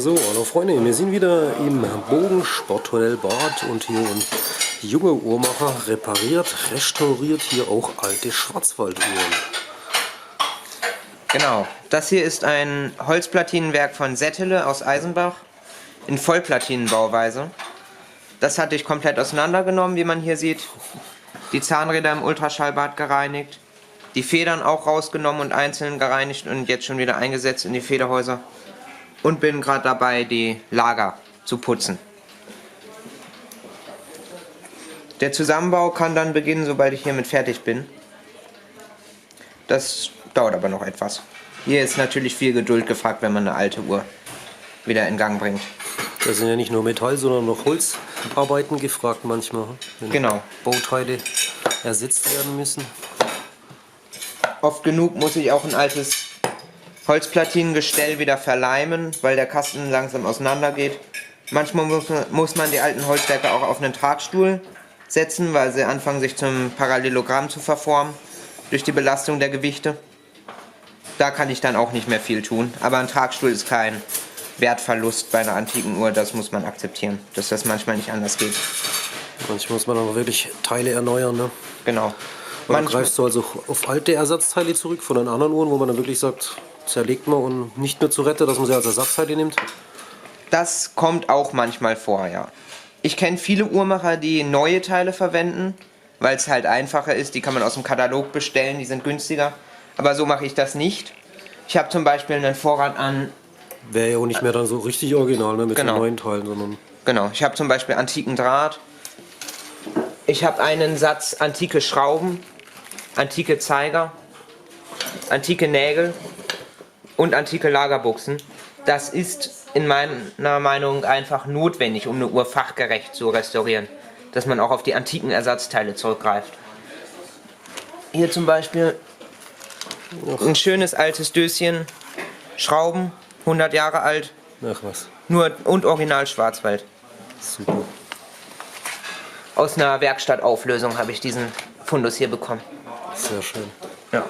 So, hallo Freunde, wir sind wieder im Bogensporthotel Bad und hier ein junger Uhrmacher restauriert hier auch alte Schwarzwalduhren. Genau, das hier ist ein Holzplatinenwerk von Settele aus Eisenbach in Vollplatinenbauweise. Das hatte ich komplett auseinandergenommen, wie man hier sieht. Die Zahnräder im Ultraschallbad gereinigt, die Federn auch rausgenommen und einzeln gereinigt und jetzt schon wieder eingesetzt in die Federhäuser. Und bin gerade dabei, die Lager zu putzen. Der Zusammenbau kann dann beginnen, sobald ich hiermit fertig bin. Das dauert aber noch etwas. Hier ist natürlich viel Geduld gefragt, wenn man eine alte Uhr wieder in Gang bringt. Da sind ja nicht nur Metall, sondern noch Holzarbeiten gefragt manchmal, wenn Genau. Bauteile ersetzt werden müssen. Oft genug muss ich auch ein altes Holzplatinengestell wieder verleimen, weil der Kasten langsam auseinandergeht. Manchmal muss man die alten Holzwerke auch auf einen Tragstuhl setzen, weil sie anfangen, sich zum Parallelogramm zu verformen durch die Belastung der Gewichte. Da kann ich dann auch nicht mehr viel tun. Aber ein Tragstuhl ist kein Wertverlust bei einer antiken Uhr, das muss man akzeptieren, dass das manchmal nicht anders geht. Manchmal muss man dann auch wirklich Teile erneuern, ne? Genau. Dann greifst du also auf alte Ersatzteile zurück von den anderen Uhren, wo man dann wirklich sagt, zerlegt man und nicht mehr zu retten, dass man sie als Ersatzteile nimmt? Das kommt auch manchmal vor, ja. Ich kenne viele Uhrmacher, die neue Teile verwenden, weil es halt einfacher ist. Die kann man aus dem Katalog bestellen, die sind günstiger. Aber so mache ich das nicht. Ich habe zum Beispiel einen Vorrat an... Wäre ja auch nicht mehr dann so richtig original, ne, mit Genau. so neuen Teilen, sondern... Genau, ich habe zum Beispiel antiken Draht. Ich habe einen Satz antike Schrauben, antike Zeiger, antike Nägel und antike Lagerbuchsen. Das ist in meiner Meinung einfach notwendig, um eine Uhr fachgerecht zu restaurieren. Dass man auch auf die antiken Ersatzteile zurückgreift. Hier zum Beispiel ein schönes altes Döschen, Schrauben, 100 Jahre alt, Ach was, nur und Original Schwarzwald. super. Aus einer Werkstattauflösung habe ich diesen Fundus hier bekommen. Sehr schön. Ja.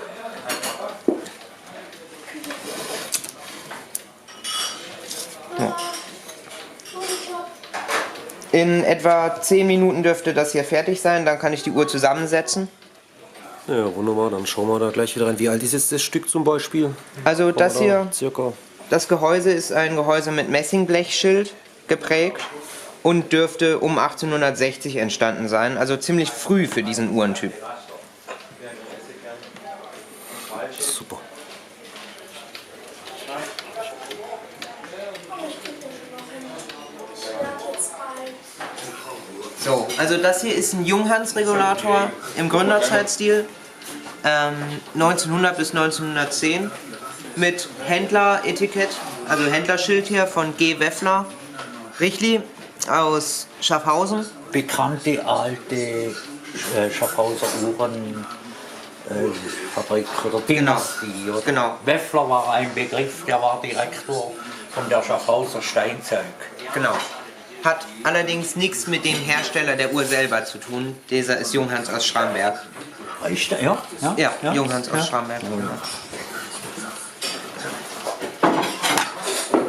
In etwa 10 Minuten dürfte das hier fertig sein, dann kann ich die Uhr zusammensetzen. Ja, wunderbar, dann schauen wir da gleich wieder rein. Wie alt ist jetzt das Stück zum Beispiel? Also das hier, Circa. das Gehäuse ist ein Gehäuse mit Messingblechschild geprägt und dürfte um 1860 entstanden sein, also ziemlich früh für diesen Uhrentyp. Super. So, also das hier ist ein Junghans-Regulator im Gründerzeitstil, 1900 bis 1910, mit Händleretikett, also Händlerschild hier von G. Weffler, Richli aus Schaffhausen. Bekannte alte Schaffhauser Uhrenfabrik oder Dynastie. Oder? Genau. Weffler war ein Begriff, der war Direktor von der Schaffhauser Steinzeug. Genau. Hat allerdings nichts mit dem Hersteller der Uhr selber zu tun. Dieser ist Junghans aus Schramberg. Ist der? Ja, Ja, Junghans aus Schramberg.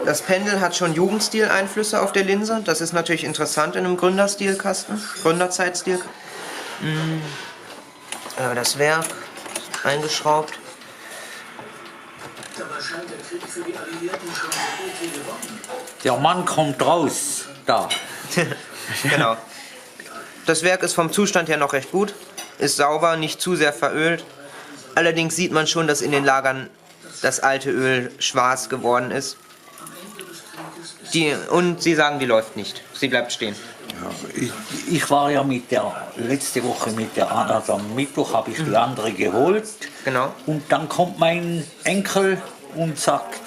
Das Pendel hat schon Jugendstil-Einflüsse auf der Linse. Das ist natürlich interessant in einem Gründerstilkasten, Gründerzeitstil. Das Werk eingeschraubt. Der Mann kommt raus, da. Genau. Das Werk ist vom Zustand her noch recht gut, ist sauber, nicht zu sehr verölt. Allerdings sieht man schon, dass in den Lagern das alte Öl schwarz geworden ist. Und sie sagen, die läuft nicht. Sie bleibt stehen. Ja, ich war ja letzte Woche mit der Anna, also am Mittwoch habe ich die andere geholt. Genau. Und dann kommt mein Enkel und sagt,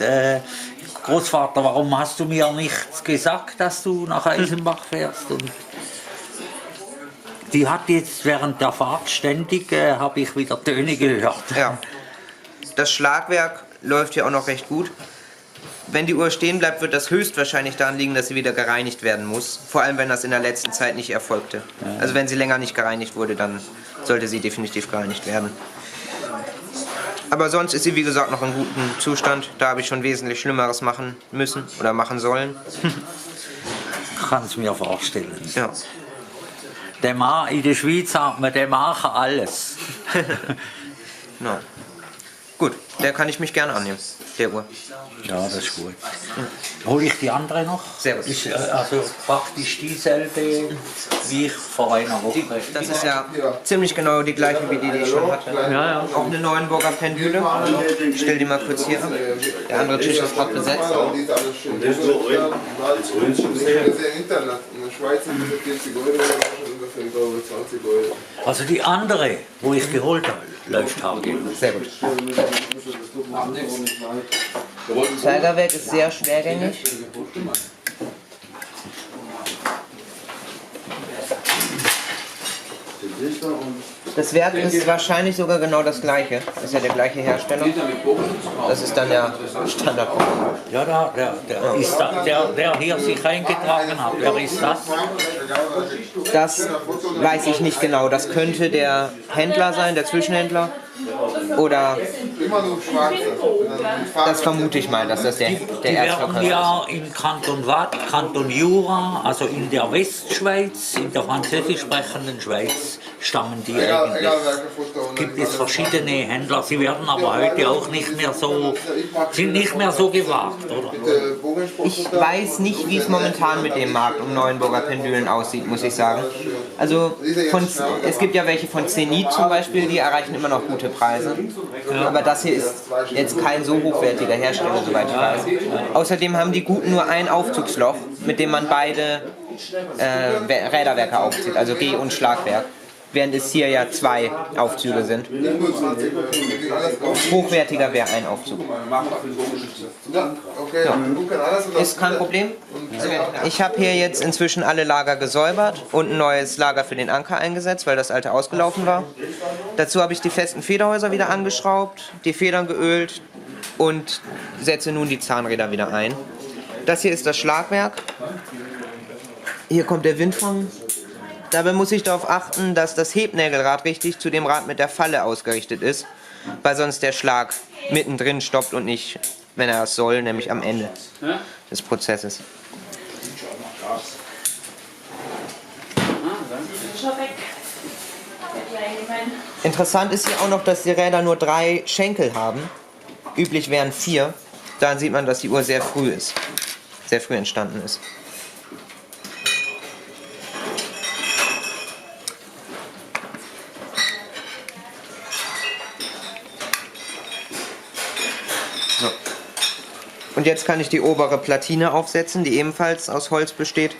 Großvater, warum hast du mir nichts gesagt, dass du nach Eisenbach fährst? Und die hat jetzt während der Fahrt ständig, habe ich wieder Töne gehört. Ja. Das Schlagwerk läuft hier auch noch recht gut. Wenn die Uhr stehen bleibt, wird das höchstwahrscheinlich daran liegen, dass sie wieder gereinigt werden muss. Vor allem, wenn das in der letzten Zeit nicht erfolgte. Also wenn sie länger nicht gereinigt wurde, dann sollte sie definitiv gereinigt werden. Aber sonst ist sie, wie gesagt, noch in gutem Zustand. Da habe ich schon wesentlich Schlimmeres machen müssen oder machen sollen. Ich kann es mir vorstellen. Ja. Der Mann in der Schweiz sagt man, der Mann kann alles. Ja. Gut, der kann ich mich gerne annehmen, der Uhr. Ja, das ist gut. Hole ich die andere noch? Sehr gut. Ist also praktisch dieselbe wie ich vor einer Woche. Das ist ja ziemlich genau die gleiche, wie die ich schon hatte. Ja. Auch eine Neuenburger Pendüle. Ich stell die mal kurz hier ab. Der andere Tisch ist gerade besetzt. Das ist so Internet. In der Schweiz sind diese 40 Euro, in Deutschland ungefähr 20 Euro. Also die andere, wo ich geholt habe, läuft halt. Sehr gut. Zeigerwerk ist sehr schwergängig. Das Werk ist wahrscheinlich sogar genau das gleiche. Das ist ja der gleiche Hersteller. Das ist dann der Standard. Ja, der hier sich eingetragen hat, wer ist das? Das weiß ich nicht genau. Das könnte der Händler sein, der Zwischenhändler. Oder Immer nur schwarz. das vermute ich mal, dass das der Die werden Erzverkäufer ist. ja im Kanton Waadt, Kanton Jura, also in der Westschweiz, in der französisch sprechenden Schweiz, stammen die eigentlich. Egal welche Foto. Gibt es verschiedene Händler, sie werden aber heute auch nicht mehr so, sind nicht mehr so gewagt, oder? Ich weiß nicht, wie es momentan mit dem Markt um Neuenburger Pendülen aussieht, muss ich sagen. Also es gibt ja welche von Zenit zum Beispiel, die erreichen immer noch gute Preise. Aber das hier ist jetzt kein so hochwertiger Hersteller, soweit ich weiß. Außerdem haben die guten nur ein Aufzugsloch, mit dem man beide Räderwerke aufzieht, also Geh- und Schlagwerk. Während es hier ja 2 Aufzüge sind. Hochwertiger wäre ein Aufzug. Ja. Ist kein Problem. Ich habe hier jetzt inzwischen alle Lager gesäubert und ein neues Lager für den Anker eingesetzt, weil das alte ausgelaufen war. Dazu habe ich die festen Federhäuser wieder angeschraubt, die Federn geölt und setze nun die Zahnräder wieder ein. Das hier ist das Schlagwerk. Hier kommt der Windfang. Dabei muss ich darauf achten, dass das Hebnägelrad richtig zu dem Rad mit der Falle ausgerichtet ist, weil sonst der Schlag mittendrin stoppt und nicht, wenn er es soll, nämlich am Ende des Prozesses. Interessant ist hier auch noch, dass die Räder nur 3 Schenkel haben. Üblich wären 4. Daran sieht man, dass die Uhr sehr früh ist, sehr früh entstanden ist. So. Und jetzt kann ich die obere Platine aufsetzen, die ebenfalls aus Holz besteht.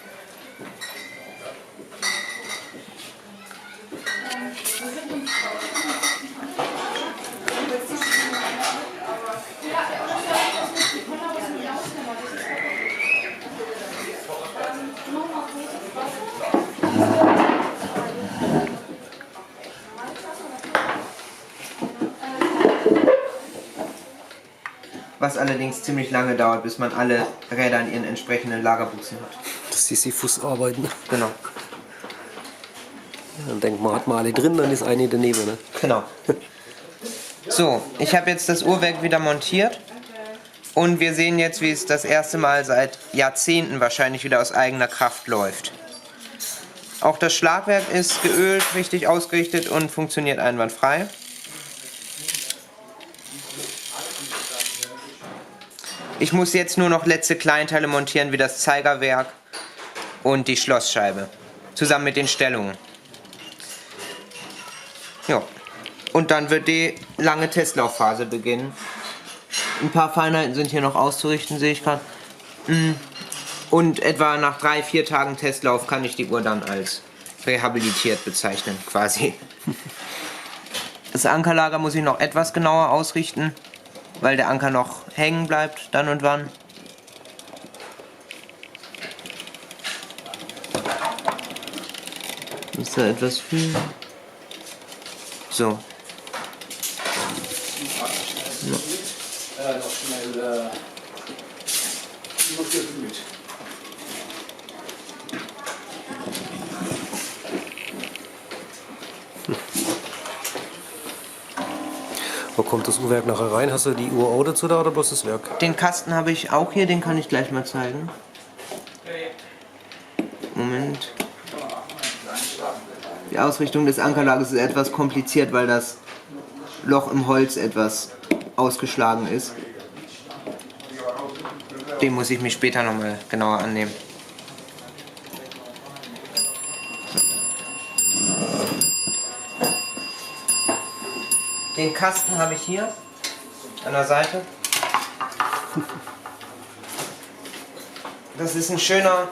Was allerdings ziemlich lange dauert, bis man alle Räder in ihren entsprechenden Lagerbuchsen hat. Das ist die Sisyphus-Arbeiten. Genau. Dann denkt man, hat man alle drin, dann ist eine daneben. Ne? Genau. So, ich habe jetzt das Uhrwerk wieder montiert und wir sehen jetzt, wie es das erste Mal seit Jahrzehnten wahrscheinlich wieder aus eigener Kraft läuft. Auch das Schlagwerk ist geölt, richtig ausgerichtet und funktioniert einwandfrei. Ich muss jetzt nur noch letzte Kleinteile montieren, wie das Zeigerwerk und die Schlossscheibe, zusammen mit den Stellungen. Ja. Und dann wird die lange Testlaufphase beginnen. Ein paar Feinheiten sind hier noch auszurichten, sehe ich gerade. Und etwa nach 3-4 Tagen Testlauf kann ich die Uhr dann als rehabilitiert bezeichnen, quasi. Das Ankerlager muss ich noch etwas genauer ausrichten, weil der Anker noch hängen bleibt, dann und wann. Ist da etwas viel? So. Wo kommt das Uhrwerk nachher rein? Hast du die Uhr auch dazu da oder bloß das Werk? Den Kasten habe ich auch hier, den kann ich gleich mal zeigen. Moment. Die Ausrichtung des Ankerlagers ist etwas kompliziert, weil das Loch im Holz etwas ausgeschlagen ist. Den muss ich mir später nochmal genauer annehmen. Den Kasten habe ich hier an der Seite. Das ist ein schöner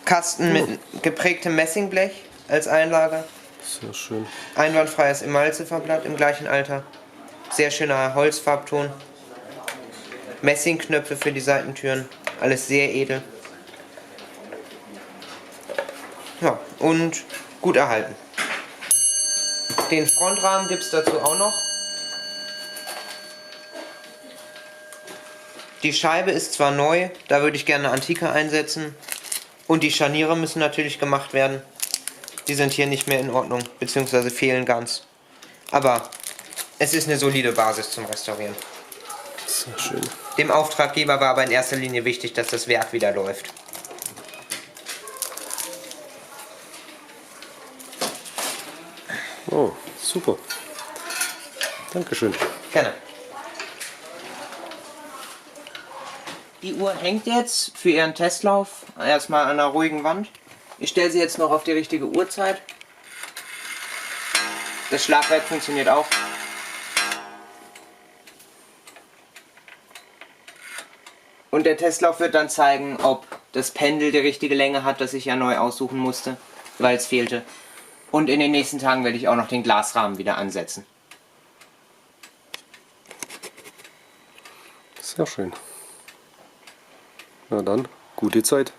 Kasten mit geprägtem Messingblech als Einlage. Sehr schön. Einwandfreies Emalzifferblatt im gleichen Alter. Sehr schöner Holzfarbton. Messingknöpfe für die Seitentüren. Alles sehr edel. Ja, und gut erhalten. Den Frontrahmen gibt es dazu auch noch. Die Scheibe ist zwar neu, da würde ich gerne eine Antike einsetzen. Und die Scharniere müssen natürlich gemacht werden. Die sind hier nicht mehr in Ordnung, beziehungsweise fehlen ganz. Aber es ist eine solide Basis zum Restaurieren. Sehr schön. Dem Auftraggeber war aber in erster Linie wichtig, dass das Werk wieder läuft. Oh, super. Dankeschön. Gerne. Die Uhr hängt jetzt für ihren Testlauf erstmal an einer ruhigen Wand. Ich stelle sie jetzt noch auf die richtige Uhrzeit. Das Schlagwerk funktioniert auch. Und der Testlauf wird dann zeigen, ob das Pendel die richtige Länge hat, das ich ja neu aussuchen musste, weil es fehlte. Und in den nächsten Tagen werde ich auch noch den Glasrahmen wieder ansetzen. Sehr schön. Na dann, gute Zeit.